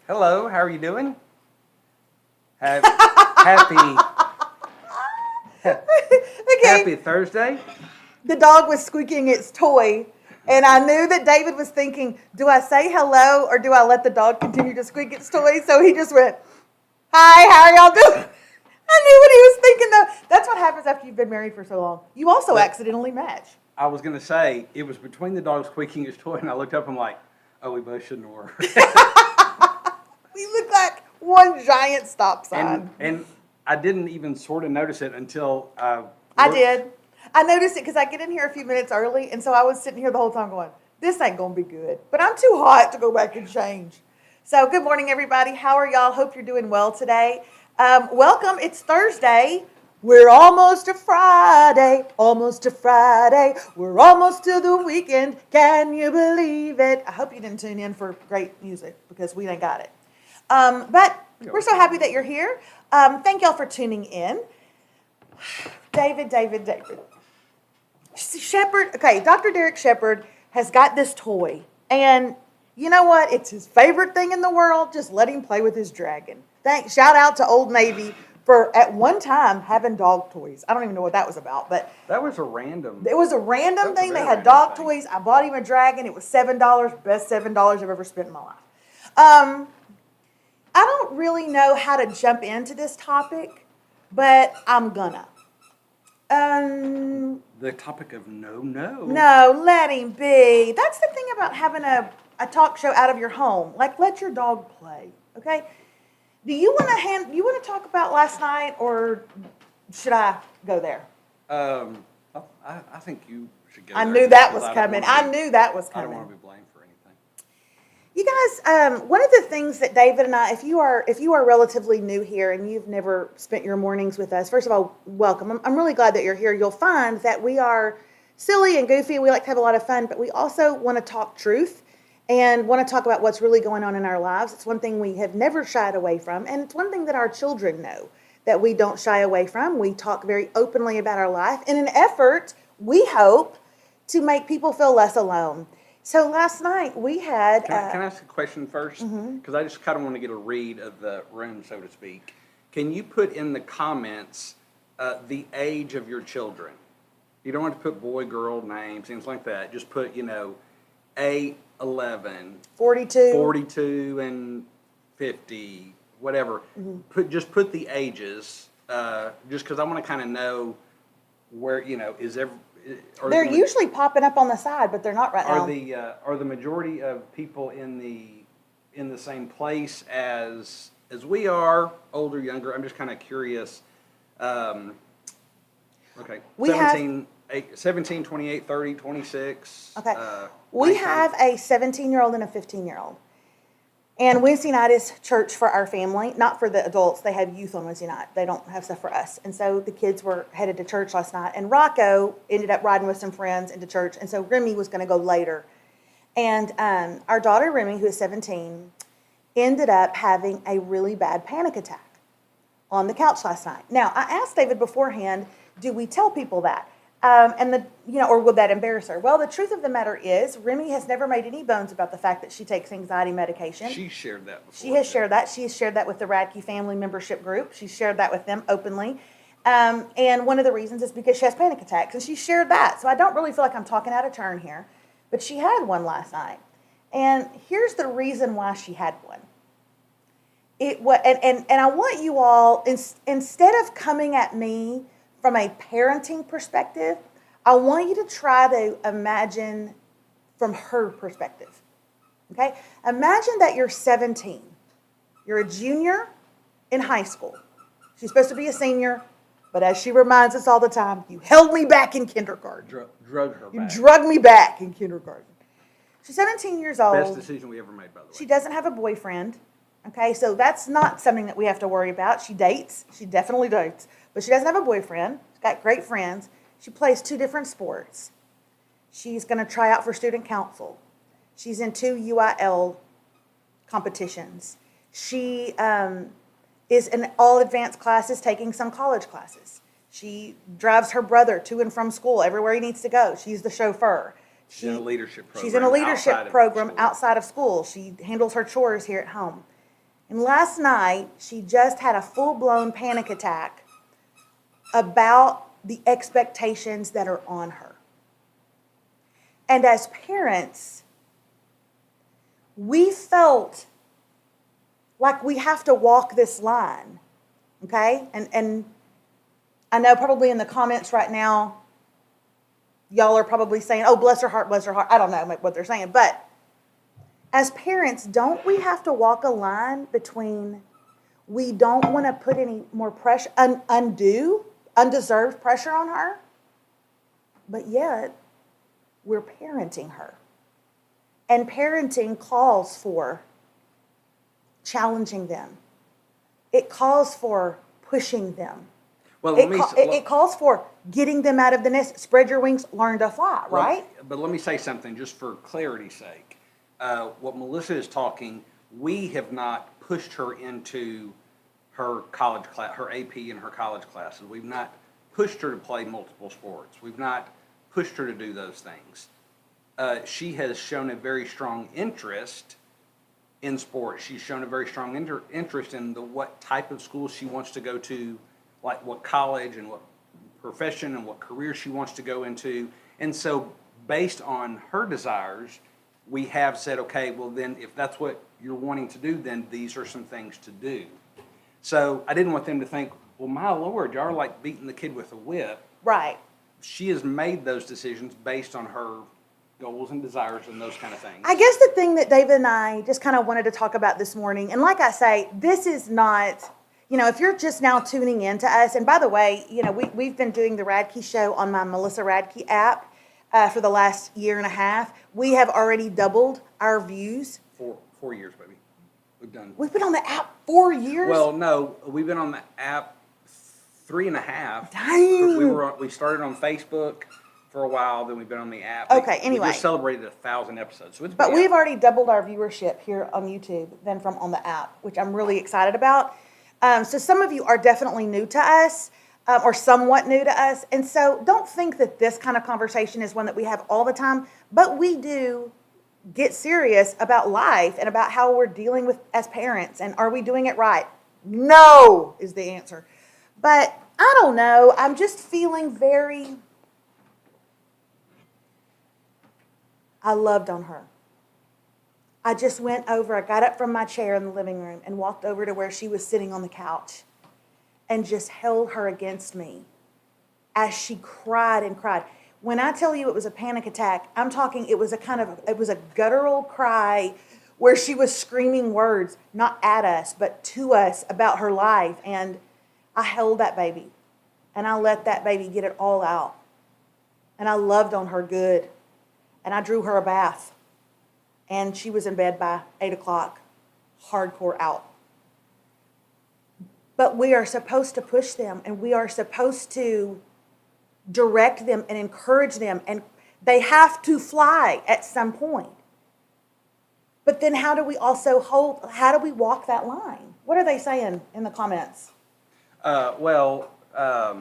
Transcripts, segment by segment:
Hello, how are you doing? Happy Okay, Thursday. the dog was squeaking its toy, and I knew that David was thinking, do I say hello or do I let the dog continue to squeak its toy? So he just went, hi, how are y'all doing? I knew what he was thinking, though. That's what happens after you've been married for so long. You also accidentally match. I was going to say, it was between the dog squeaking his toy, and I looked up and I'm like, oh, we both shouldn't have worked. We look like one giant stop sign. And I didn't even sort of notice it until I did. I noticed it because I get in here a few minutes early, and so I was sitting here the whole time going, this ain't going to be good. But I'm too hot to go back and change. So good morning, everybody. How are y'all? Hope you're doing well today. Welcome. It's Thursday. We're almost to Friday. Almost to Friday. We're almost to the weekend. Can you believe it? I hope you didn't tune in for great music because we ain't got it. But we're so happy that you're here. Thank y'all for tuning in. David. Shepherd, okay, Dr. Derek Shepherd has got this toy. And you know what? It's his favorite thing in the world. Just let him play with his dragon. Shout out to Old Navy for, at one time, having dog toys. I don't even know what that was about, but that was a random. It was a random thing. They had dog toys. I bought him a dragon. It was $7. Best $7 I've ever spent in my life. I don't really know how to jump into this topic, but I'm gonna. The topic of no. No, let him be. That's the thing about having a talk show out of your home. Like, let your dog play, okay? Do you want to talk about last night, or should I go there? I think you should go. I knew that was coming. I knew that was coming. I don't want to be blamed for anything. You guys, one of the things that David and I, if you are relatively new here and you've never spent your mornings with us, first of all, welcome. I'm really glad that you're here. You'll find that we are silly and goofy. We like to have a lot of fun, but we also want to talk truth and want to talk about what's really going on in our lives. It's one thing we have never shied away from, and it's one thing that our children know that we don't shy away from. We talk very openly about our life in an effort, we hope, to make people feel less alone. So last night we had... Can I ask a question first? Because I just kind of want to get a read of the room, so to speak. Can you put in the comments the age of your children? You don't want to put boy, girl names, things like that. Just put, 8, 11, 42, and 50, whatever. Just put the ages, just because I want to kind of know where, is every... They're usually popping up on the side, but they're not right now. Are the majority of people in the same place as we are, older, younger? I'm just kind of curious. Okay. We 17, 28, 30, 26. Okay. We have a 17-year-old and a 15-year-old. And Wednesday night is church for our family, not for the adults. They have youth on Wednesday night. They don't have stuff for us. And so the kids were headed to church last night. And Rocco ended up riding with some friends into church. And so Remy was going to go later. And our daughter, Remy, who is 17, ended up having a really bad panic attack on the couch last night. Now, I asked David beforehand, do we tell people that? Or will that embarrass her? Well, the truth of the matter is, Remy has never made any bones about the fact that she takes anxiety medication. She shared that before. She has shared that. She has shared that with the Radke family membership group. She's shared that with them openly. And one of the reasons is because she has panic attacks, and she shared that. So I don't really feel like I'm talking out of turn here, but she had one last night. And here's the reason why she had one. And I want you all, instead of coming at me from a parenting perspective, I want you to try to imagine from her perspective, okay? Imagine that you're 17. You're a junior in high school. She's supposed to be a senior, but as she reminds us all the time, you held me back in kindergarten. Drug her back. You drug me back in kindergarten. She's 17 years old. Best decision we ever made, by the way. She doesn't have a boyfriend, okay? So that's not something that we have to worry about. She dates. She definitely dates. But she doesn't have a boyfriend. She's got great friends. She plays 2 different sports. She's going to try out for student council. She's in 2 UIL competitions. She is in all advanced classes, taking some college classes. She drives her brother to and from school everywhere he needs to go. She's the chauffeur. She's in a leadership program. She's in a leadership program outside of school. She handles her chores here at home. And last night, she just had a full-blown panic attack about the expectations that are on her. And as parents, we felt like we have to walk this line, okay? And I know probably in the comments right now, y'all are probably saying, oh, bless her heart, bless her heart. I don't know what they're saying. But as parents, don't we have to walk a line between we don't want to put any more pressure, undeserved pressure on her, but yet we're parenting her. And parenting calls for challenging them. It calls for pushing them. Well, It calls for getting them out of the nest. Spread your wings, learn to fly, right? But let me say something just for clarity's sake. What Melissa is talking, we have not pushed her into her college class, her AP and her college classes. We've not pushed her to play multiple sports. We've not pushed her to do those things. She has shown a very strong interest in sports. She's shown a very strong interest in what type of school she wants to go to, like what college and what profession and what career she wants to go into. And so based on her desires, we have said, okay, well then if that's what you're wanting to do, then these are some things to do. So I didn't want them to think, well, my Lord, y'all are like beating the kid with a whip. Right. She has made those decisions based on her goals and desires and those kind of things. I guess the thing that David and I just kind of wanted to talk about this morning, and like I say, this is not, if you're just now tuning in to us, and by the way, we've been doing the Radke Show on my Melissa Radke app for the last year and a half. We have already doubled our views. 4 years, baby. We've been on the app 4 years? Well, no, we've been on the app 3.5. Dang. We started on Facebook for a while, then we've been on the app. Okay, anyway. We just celebrated 1,000 episodes. So but we've already doubled our viewership here on YouTube than from on the app, which I'm really excited about. So some of you are definitely new to us, or somewhat new to us. And so don't think that this kind of conversation is one that we have all the time, but we do get serious about life and about how we're dealing with as parents. And are we doing it right? No is the answer. But I don't know. I'm just feeling I loved on her. I just went over, I got up from my chair in the living room and walked over to where she was sitting on the couch and just held her against me as she cried and cried. When I tell you it was a panic attack, I'm talking, it was a guttural cry where she was screaming words, not at us, but to us about her life. And I held that baby and I let that baby get it all out. And I loved on her good. And I drew her a bath. And she was in bed by 8 o'clock, hardcore out. But we are supposed to push them, and we are supposed to direct them and encourage them, and they have to fly at some point. But then how do we walk that line? What are they saying in the comments? It's a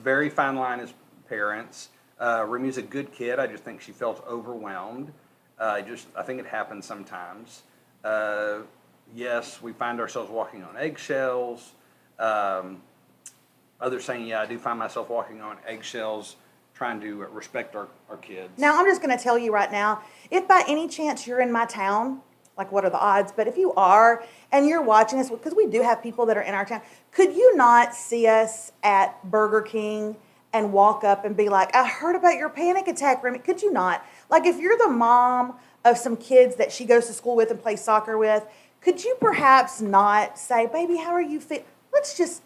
very fine line as parents. Remy's a good kid. I just think she felt overwhelmed. I think it happens sometimes. Yes, we find ourselves walking on eggshells. Others saying, yeah, I do find myself walking on eggshells, trying to respect our kids. Now, I'm just going to tell you right now, if by any chance you're in my town, like what are the odds, but if you are and you're watching this, because we do have people that are in our town, could you not see us at Burger King and walk up and be like, I heard about your panic attack, Remy? Could you not? Like if you're the mom of some kids that she goes to school with and plays soccer with, could you perhaps not say, baby, how are you feeling? Let's just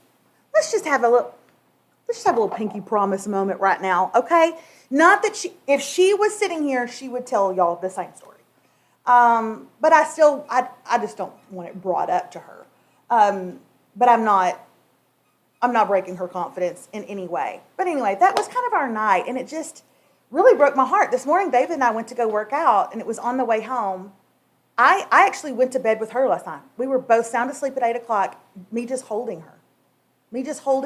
have a little pinky promise moment right now, okay? Not that if she was sitting here, she would tell y'all the same story. But I just don't want it brought up to her. But I'm not breaking her confidence in any way. But anyway, that was kind of our night, and it just really broke my heart. This morning, David and I went to go work out, and it was on the way home. I actually went to bed with her last night. We were both sound asleep at 8 o'clock, me just holding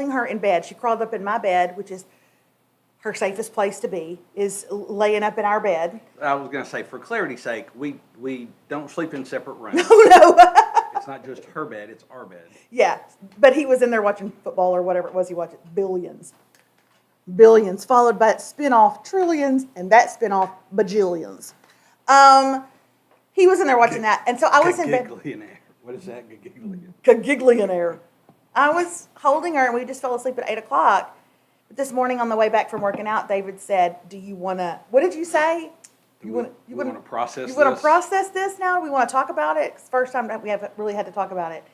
her in bed. She crawled up in my bed, which is her safest place to be, is laying up in our bed. I was going to say, for clarity's sake, we don't sleep in separate rooms. No. It's not just her bed, it's our bed. Yeah, but he was in there watching football or whatever it was he watched. Billions. Billions, followed by spin-off trillions, and that spin-off bajillions. He was in there watching that, and so I was in bed. Giglionaire. What is that? Giglionaire. Giglionaire. I was holding her, and we just fell asleep at 8 o'clock. But this morning on the way back from working out, David said, "Do you want to?" What did you say? You want to process this? You want to process this now? We want to talk about it. It's the first time that we have really had to talk about it,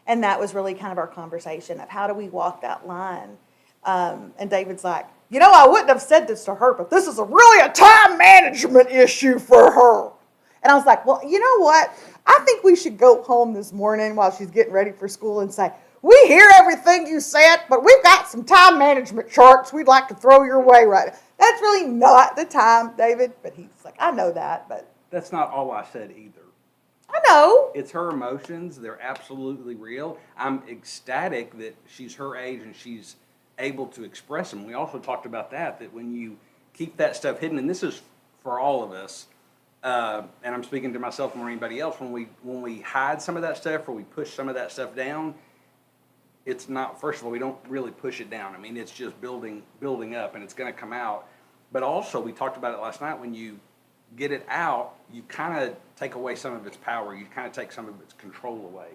and that was really kind of our conversation of how do we walk that line. And David's like, I wouldn't have said this to her, but this is really a time management issue for her. And I was like, well, you know what? I think we should go home this morning while she's getting ready for school and say, we hear everything you said, but we've got some time management charts we'd like to throw your way right now. That's really not the time, David. But he's like, I know that, but. That's not all I said either. I know. It's her emotions. They're absolutely real. I'm ecstatic that she's her age and she's able to express them. We also talked about that when you keep that stuff hidden, and this is for all of us, and I'm speaking to myself more than anybody else, when we hide some of that stuff or we push some of that stuff down, it's not, first of all, we don't really push it down. I mean, it's just building up, and it's going to come out. But also, we talked about it last night, when you get it out, you kind of take away some of its power. You kind of take some of its control away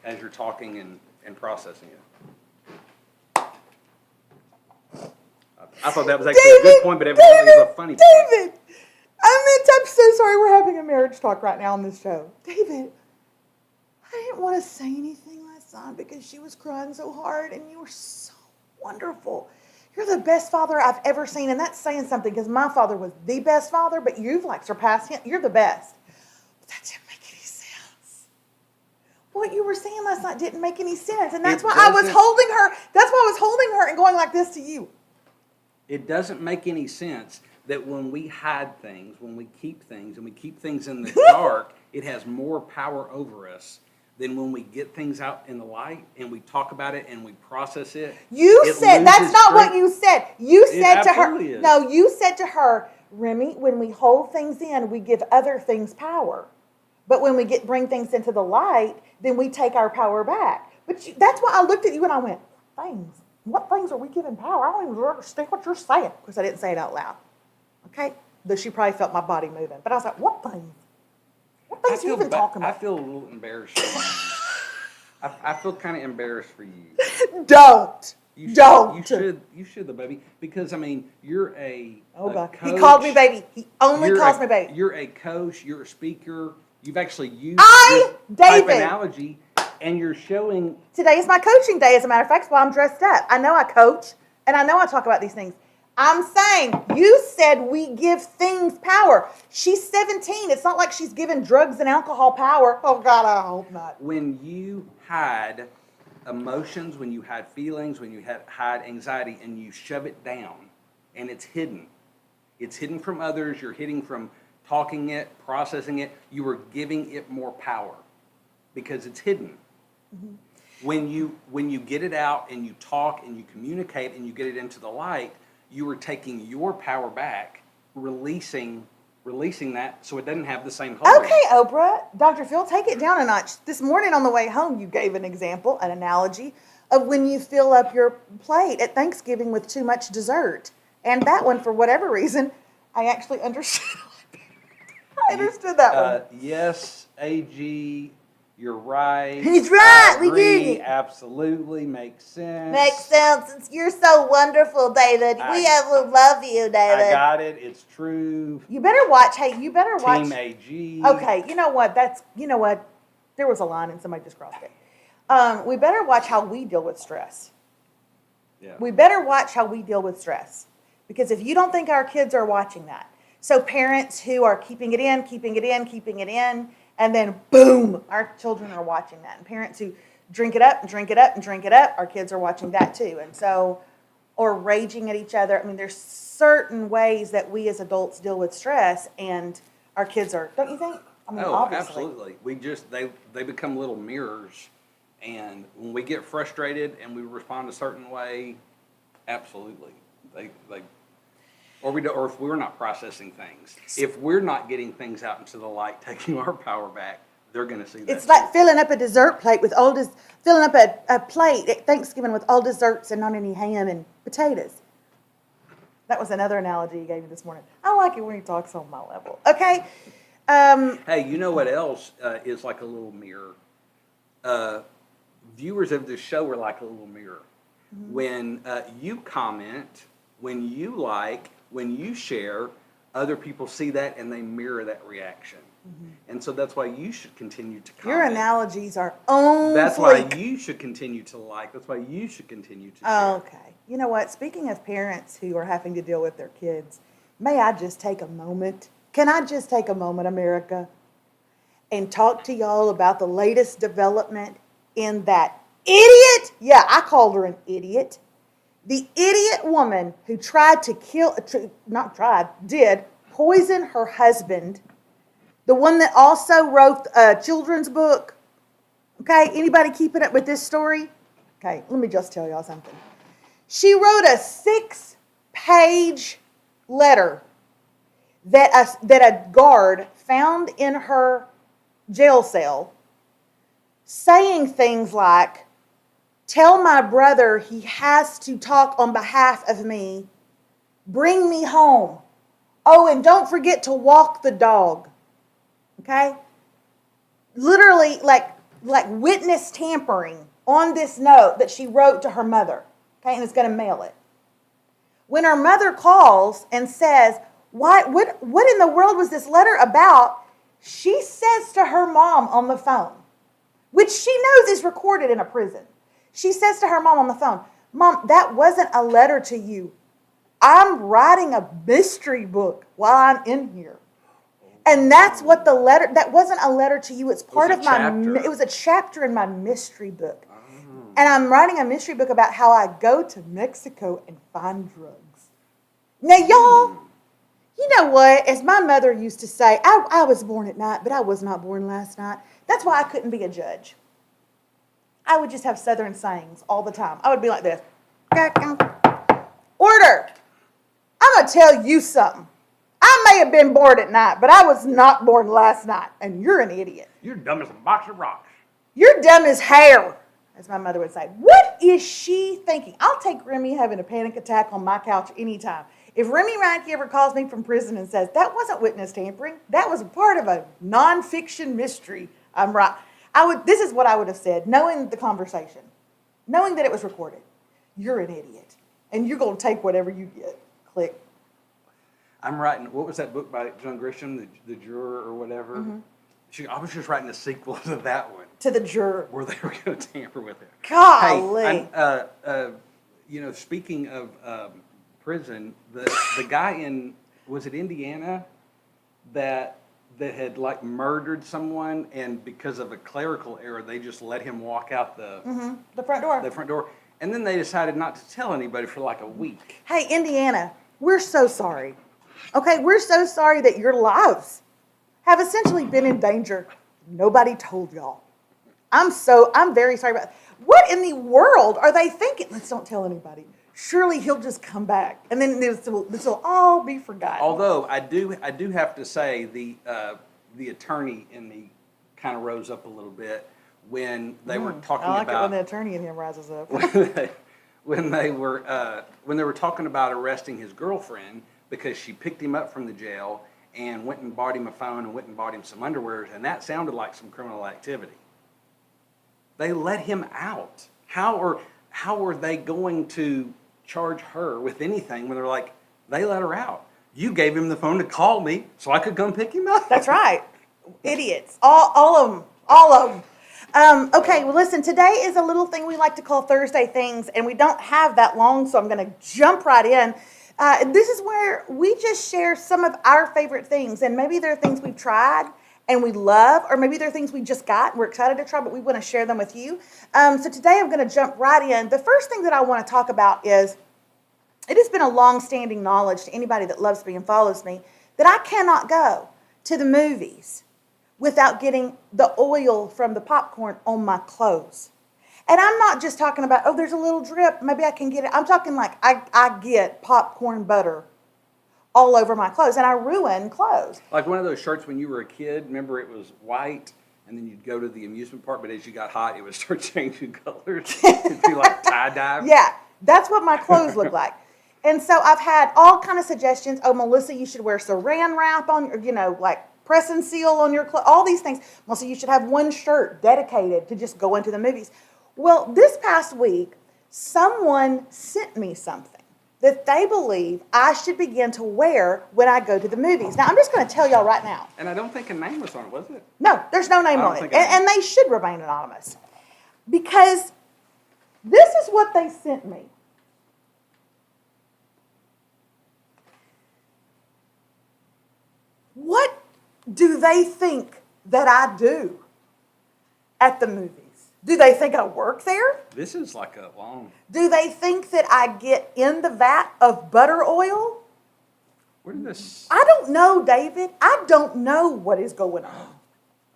as you're talking and processing it. I thought that was actually a good point, but evidently it was a funny point. David! I'm so sorry we're having a marriage talk right now on this show. David, I didn't want to say anything last night because she was crying so hard, and you were so wonderful. You're the best father I've ever seen, and that's saying something because my father was the best father, but you've surpassed him. You're the best. But that didn't make any sense. What you were saying last night didn't make any sense, and that's why I was holding her. That's why I was holding her and going like this to you. It doesn't make any sense that when we hide things, when we keep things, and we keep things in the dark, it has more power over us than when we get things out in the light and we talk about it and we process it. You said, that's not what you said. You said to her, is. no, you said to her, Remy, when we hold things in, we give other things power. But when we bring things into the light, then we take our power back. But that's why I looked at you and I went, what things are we giving power? I don't even understand what you're saying. Because I didn't say it out loud. Okay? Though she probably felt my body moving. But I was like, what things? What things are you even talking about? I feel a little embarrassed. I feel kind of embarrassed for you. Don't. You should, though, baby. Because, I mean, you're a God. coach. He called me baby. He only calls me baby. You're a coach. You're a speaker. You've actually used this type of analogy. And you're showing. Today is my coaching day, as a matter of fact, that's why I'm dressed up. I know I coach, and I know I talk about these things. I'm saying, you said we give things power. She's 17. It's not like she's giving drugs and alcohol power. Oh, God, I hope not. When you hide emotions, when you hide feelings, when you hide anxiety, and you shove it down, and it's hidden from others, you're hidden from talking it, processing it, you are giving it more power because it's hidden. Mm-hmm. When you get it out and you talk and you communicate and you get it into the light, you are taking your power back, releasing that so it doesn't have the same hold. Okay, Oprah. Dr. Phil, take it down a notch. This morning on the way home, you gave an example, an analogy of when you fill up your plate at Thanksgiving with too much dessert. And that one, for whatever reason, I actually understood. I understood that one. Yes, AG. You're right. He's right. We did it. Absolutely makes sense. Makes sense. You're so wonderful, David. We love you, David. I got it. It's true. You better watch. Hey, you better watch. Team AG. Okay. You know what? There was a line and somebody just crossed it. We better watch how we deal with stress. Yeah. We better watch how we deal with stress. Because if you don't think our kids are watching that, so parents who are keeping it in, and then, boom, our children are watching that. And parents who drink it up, our kids are watching that too. And so, or raging at each other. I mean, there's certain ways that we as adults deal with stress, and our kids are, don't you think? I mean, obviously. Absolutely. They become little mirrors. And when we get frustrated and we respond a certain way, absolutely. Or if we're not processing things, if we're not getting things out into the light, taking our power back, they're going to see that. It's like filling up a dessert plate with filling up a plate at Thanksgiving with all desserts and not any ham and potatoes. That was another analogy you gave me this morning. I like it when he talks on my level. Okay. Hey, you know what else is like a little mirror? Viewers of this show are like a little mirror. Mm-hmm. When you comment, when you like, when you share, other people see that and they mirror that reaction. Mm-hmm. And so that's why you should continue to comment. Your analogies are on That's fleek. why you should continue to like. That's why you should continue to share. Okay. You know what? Speaking of parents who are having to deal with their kids, may I just take a moment? Can I just take a moment, America, and talk to y'all about the latest development in that idiot? Yeah, I called her an idiot. The idiot woman who did poison her husband. The one that also wrote a children's book. Okay, anybody keeping up with this story? Okay, let me just tell y'all something. She wrote a 6-page letter that a guard found in her jail cell saying things like, tell my brother he has to talk on behalf of me. Bring me home. Oh, and don't forget to walk the dog. Okay? Literally like witness tampering on this note that she wrote to her mother. Okay, and is going to mail it. When her mother calls and says, what in the world was this letter about? She says to her mom on the phone, which she knows is recorded in a prison. She says to her mom on the phone, Mom, that wasn't a letter to you. I'm writing a mystery book while I'm in here. And that's what that wasn't a letter to you. It's part of it was a chapter in my mystery book. And I'm writing a mystery book about how I go to Mexico and find drugs. Now, y'all, you know what? As my mother used to say, I was born at night, but I was not born last night. That's why I couldn't be a judge. I would just have Southern sayings all the time. I would be like this. Order. I'm going to tell you something. I may have been born at night, but I was not born last night. And you're an idiot. You're dumb as a box of rocks. You're dumb as hair, as my mother would say. What is she thinking? I'll take Remy having a panic attack on my couch anytime. If Remy Radke ever calls me from prison and says, that wasn't witness tampering, that was part of a nonfiction mystery, I'm right. This is what I would have said, knowing the conversation, knowing that it was recorded. You're an idiot. And you're going to take whatever you get. Click. I'm writing, what was that book by John Grisham, The Juror or whatever? Mm-hmm. I was just writing a sequel to that one. To The Juror. Where they were going to tamper with it. Golly. Hey, speaking of prison, the guy in, was it Indiana, that had like murdered someone, and because of a clerical error, they just let him walk out the front door. The front door. And then they decided not to tell anybody for like a week. Hey, Indiana, we're so sorry. Okay, we're so sorry that your lives have essentially been in danger. Nobody told y'all. I'm very sorry about that. What in the world are they thinking? Let's don't tell anybody. Surely he'll just come back, and then this will all be forgotten. Although I do have to say the attorney in me kind of rose up a little bit when they were talking about. I like it when the attorney in him rises up. when they were talking about arresting his girlfriend because she picked him up from the jail and went and bought him a phone and went and bought him some underwear, and that sounded like some criminal activity. They let him out. How are they going to charge her with anything when they're like, they let her out? You gave him the phone to call me so I could come pick him up. That's right. Idiots. All of them. Okay, well, listen, today is a little thing we like to call Thursday Things, and we don't have that long, so I'm going to jump right in. This is where we just share some of our favorite things, and maybe there are things we've tried and we love, or maybe there are things we just got and we're excited to try, but we want to share them with you. So today I'm going to jump right in. The first thing that I want to talk about is, it has been a long-standing knowledge to anybody that loves me and follows me that I cannot go to the movies without getting the oil from the popcorn on my clothes. And I'm not just talking about, oh, there's a little drip, maybe I can get it. I'm talking like I get popcorn butter all over my clothes, and I ruin clothes. Like one of those shirts when you were a kid, remember it was white, and then you'd go to the amusement park, but as you got hot, it would start changing colors. It'd be like tie-dye. Yeah, that's what my clothes look like. And so I've had all kind of suggestions. Oh, Melissa, you should wear saran wrap on, or, like press and seal on your clothes, all these things. Melissa, you should have one shirt dedicated to just go into the movies. Well, this past week, someone sent me something that they believe I should begin to wear when I go to the movies. Now, I'm just going to tell y'all right now. And I don't think a name was on it, was it? No, there's no name I don't on it. think I And they should remain anonymous. Because this is what they sent me. What do they think that I do at the movies? Do they think I work there? This is like a long. Do they think that I get in the vat of butter oil? Where did this? I don't know, David. I don't know what is going on.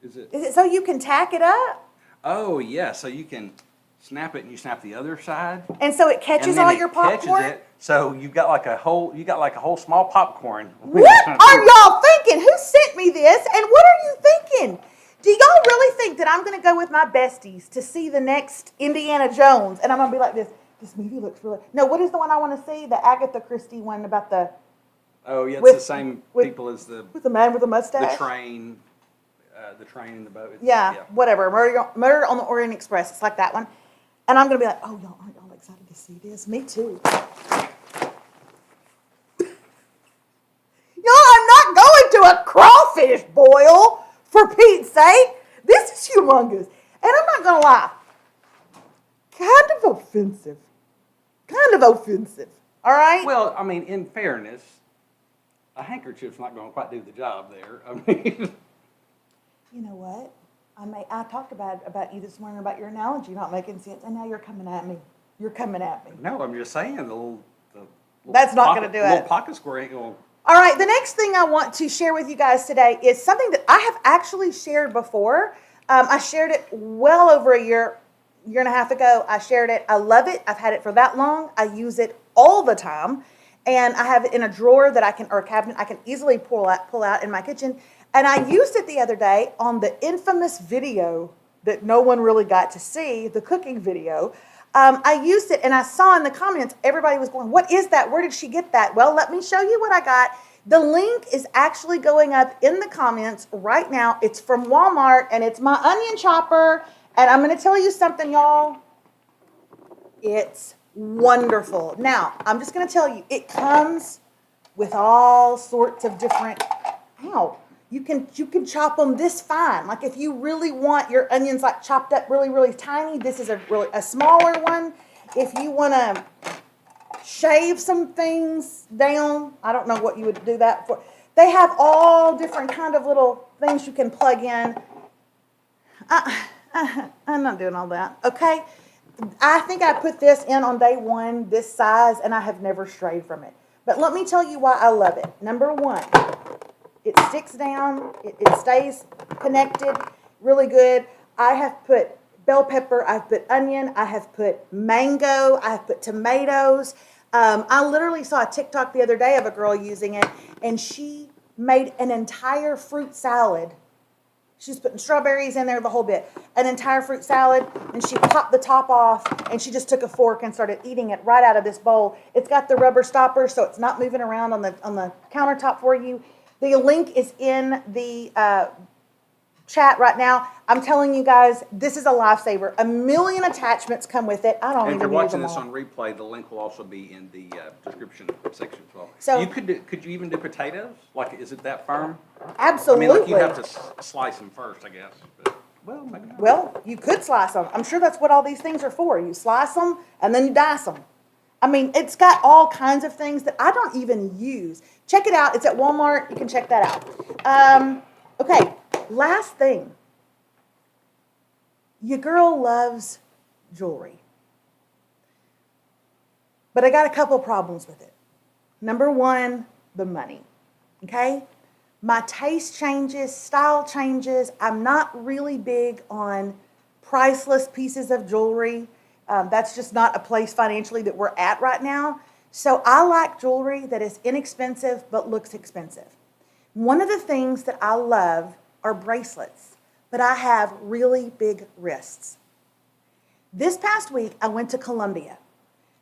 Is it? Is it so you can tack it up? Oh yeah, so you can snap it and you snap the other side. And so it catches and then all it your popcorn? Catches it, so you got like a whole small popcorn. What are y'all thinking? Who sent me this? And what are you thinking? Do y'all really think that I'm going to go with my besties to see the next Indiana Jones and I'm going to be like this movie looks really... No, what is the one I want to see? The Agatha Christie one about the... Oh yeah, it's with- the same with- people as the With the man with the mustache? train, the train and the boat. Yeah, whatever. Murder on the Orient Express. It's like that one. And I'm going to be like, oh, y'all, aren't y'all excited to see this? Me too. Y'all, I'm not going to a crawfish boil, for Pete's sake. This is humongous. And I'm not going to lie. Kind of offensive. All right? Well, I mean, in fairness, a handkerchief's not going to quite do the job there. I mean, You know what? I talked about you this morning, about your analogy not making sense, and now you're coming at me. no, I'm just saying the little That's not pocket- gonna do little it. pocket square ain't going. All right, the next thing I want to share with you guys today is something that I have actually shared before. I shared it well over a year and a half ago. I shared it. I love it. I've had it for that long. I use it all the time. And I have it in a drawer that or a cabinet I can easily pull out in my kitchen. And I used it the other day on the infamous video that no one really got to see, the cooking video. I used it, and I saw in the comments, everybody was going, what is that? Where did she get that? Well, let me show you what I got. The link is actually going up in the comments right now. It's from Walmart, and it's my onion chopper. And I'm going to tell you something, y'all. It's wonderful. Now, I'm just going to tell you, it comes with all sorts of different, you can chop them this fine. Like if you really want your onions like chopped up really, really tiny, this is a smaller one. If you want to shave some things down, I don't know what you would do that for. They have all different kind of little things you can plug in. I'm not doing all that, okay? I think I put this in on day one, this size, and I have never strayed from it. But let me tell you why I love it. Number one, it sticks down, it stays connected really good. I have put bell pepper, I've put onion, I have put mango, I have put tomatoes. I literally saw a TikTok the other day of a girl using it, and she made an entire fruit salad. She's putting strawberries in there, the whole bit. An entire fruit salad, and she popped the top off, and she just took a fork and started eating it right out of this bowl. It's got the rubber stopper, so it's not moving around on the countertop for you. The link is in the chat right now. I'm telling you guys, this is a lifesaver. 1 million attachments come with it. I don't And if even you're use watching them this all. on replay, the link will also be in the description section as well. So- could you even do potatoes? Like, is it that firm? Absolutely. I mean, like you have to slice them first, I guess. But, well, maybe not. Well, you could slice them. I'm sure that's what all these things are for. You slice them and then you dice them. I mean, it's got all kinds of things that I don't even use. Check it out. It's at Walmart. You can check that out. Okay, last thing. Your girl loves jewelry. But I got a couple problems with it. Number one, the money. Okay? My taste changes, style changes. I'm not really big on priceless pieces of jewelry. That's just not a place financially that we're at right now. So I like jewelry that is inexpensive but looks expensive. One of the things that I love are bracelets. but I have really big wrists. This past week, I went to Columbia.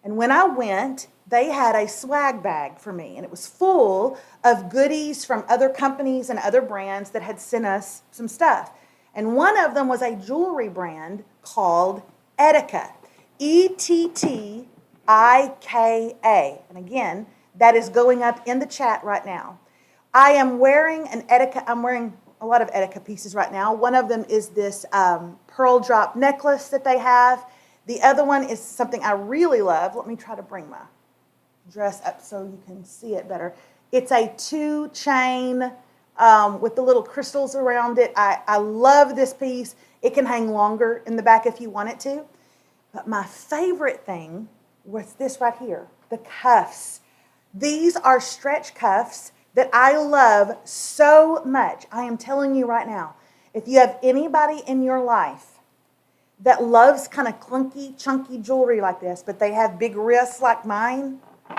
And when I went, they had a swag bag for me. And it was full of goodies from other companies and other brands that had sent us some stuff. And one of them was a jewelry brand called Etika. Ettika. And again, that is going up in the chat right now. I am wearing an Etika. I'm wearing a lot of Etika pieces right now. One of them is this pearl drop necklace that they have. The other one is something I really love. Let me try to bring my dress up so you can see it better. It's a 2-chain with the little crystals around it. I love this piece. It can hang longer in the back if you want it to. But my favorite thing was this right here, the cuffs. These are stretch cuffs that I love so much. I am telling you right now, if you have anybody in your life that loves kind of clunky, chunky jewelry like this, but they have big wrists like mine,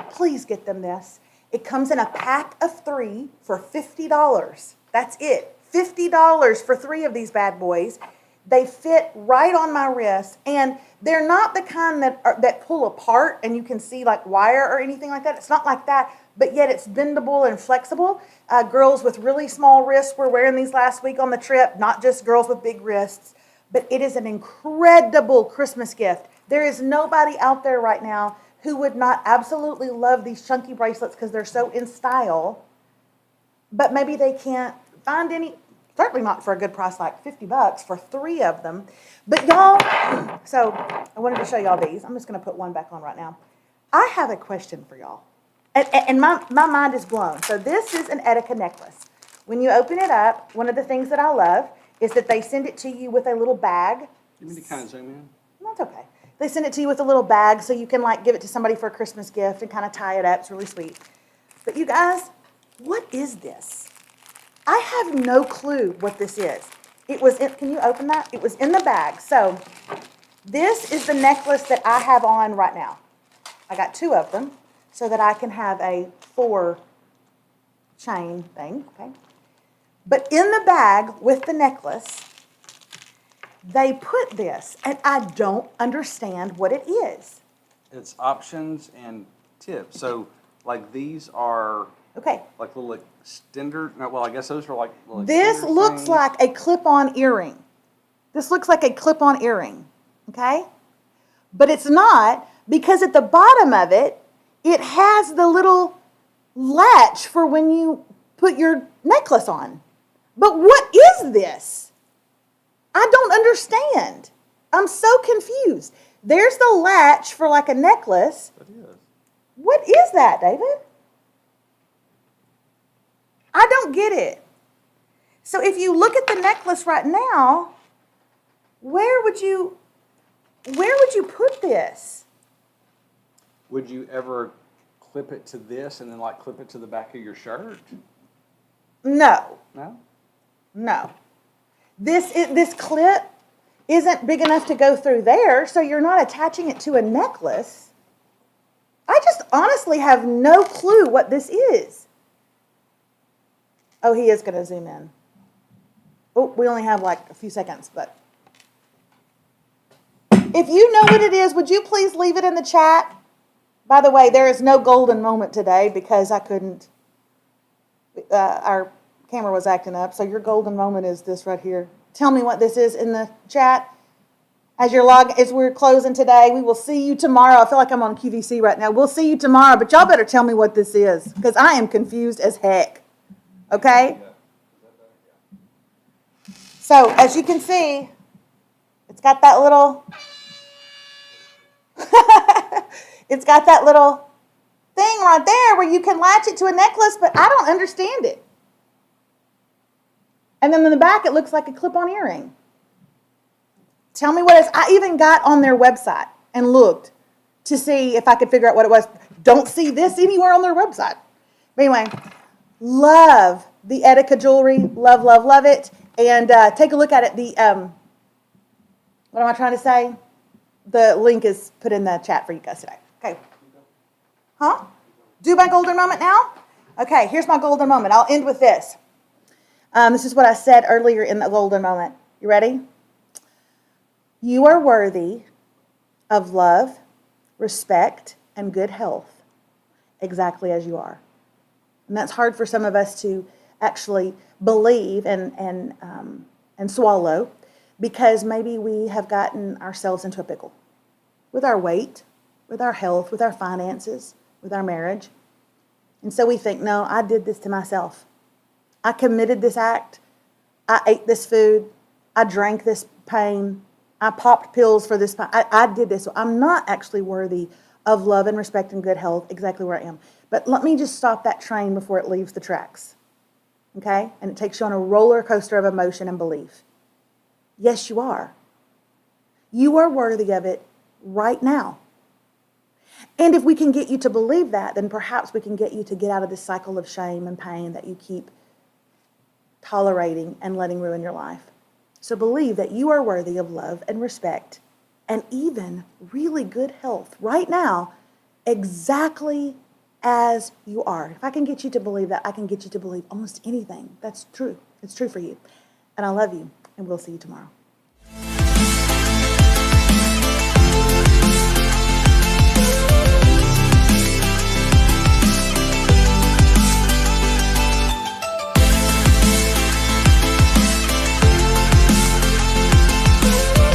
please get them this. It comes in a pack of 3 for $50. That's it. $50 for 3 of these bad boys. They fit right on my wrist, and they're not the kind that pull apart and you can see like wire or anything like that. It's not like that, but yet it's bendable and flexible. Girls with really small wrists were wearing these last week on the trip, not just girls with big wrists. But it is an incredible Christmas gift. There is nobody out there right now who would not absolutely love these chunky bracelets because they're so in style. But maybe they can't find any, certainly not for a good price like $50 for 3 of them. But y'all, so I wanted to show y'all these. I'm just going to put one back on right now. I have a question for y'all. And my mind is blown. So this is an Etika necklace. When you open it up, one of the things that I love is that they send it to you with a little bag. You need to kind of zoom in. That's okay. They send it to you with a little bag so you can like give it to somebody for a Christmas gift and kind of tie it up. It's really sweet. But you guys, what is this? I have no clue what this is. It was in, can you open that? It was in the bag. So this is the necklace that I have on right now. I got 2 of them so that I can have a 4-chain thing, okay? But in the bag with the necklace, they put this, and I don't understand what it is. It's options and tips. So, like, these are Okay. like little extender. No, well, I guess those are like little This extender looks things. like a clip-on earring. This looks like a clip-on earring, okay? But it's not, because at the bottom of it, it has the little latch for when you put your necklace on. But what is this? I don't understand. I'm so confused. There's the latch for like a necklace. It is. What is that, David? I don't get it. So if you look at the necklace right now, where would you put this? Would you ever clip it to this and then like clip it to the back of your shirt? No. No? No. This clip isn't big enough to go through there, so you're not attaching it to a necklace. I just honestly have no clue what this is. Oh, he is going to zoom in. Oh, we only have like a few seconds, but if you know what it is, would you please leave it in the chat? By the way, there is no golden moment today because I couldn't, our camera was acting up. So your golden moment is this right here. Tell me what this is in the chat. As we're closing today, we will see you tomorrow. I feel like I'm on QVC right now. We'll see you tomorrow, but y'all better tell me what this is because I am confused as heck. Okay? So as you can see, it's got that little, it's got that little thing right there where you can latch it to a necklace, but I don't understand it. And then in the back, it looks like a clip-on earring. Tell me what it is. I even got on their website and looked to see if I could figure out what it was. Don't see this anywhere on their website. But anyway, love the Etika jewelry. Love, love, love it. And take a look at it. What am I trying to say? The link is put in the chat for you guys today. Okay. Huh? Do my golden moment now? Okay, here's my golden moment. I'll end with this. This is what I said earlier in the golden moment. You ready? You are worthy of love, respect, and good health, exactly as you are. And that's hard for some of us to actually believe and swallow, because maybe we have gotten ourselves into a pickle with our weight, with our health, with our finances, with our marriage. And so we think, no, I did this to myself. I committed this act. I ate this food. I drank this pain. I popped pills for this pain. I did this. So I'm not actually worthy of love and respect and good health exactly where I am. But let me just stop that train before it leaves the tracks. Okay? And it takes you on a roller coaster of emotion and belief. Yes, you are. You are worthy of it right now. And if we can get you to believe that, then perhaps we can get you to get out of this cycle of shame and pain that you keep tolerating and letting ruin your life. So believe that you are worthy of love and respect and even really good health right now, exactly as you are. If I can get you to believe that, I can get you to believe almost anything. That's true. It's true for you. And I love you, and we'll see you tomorrow.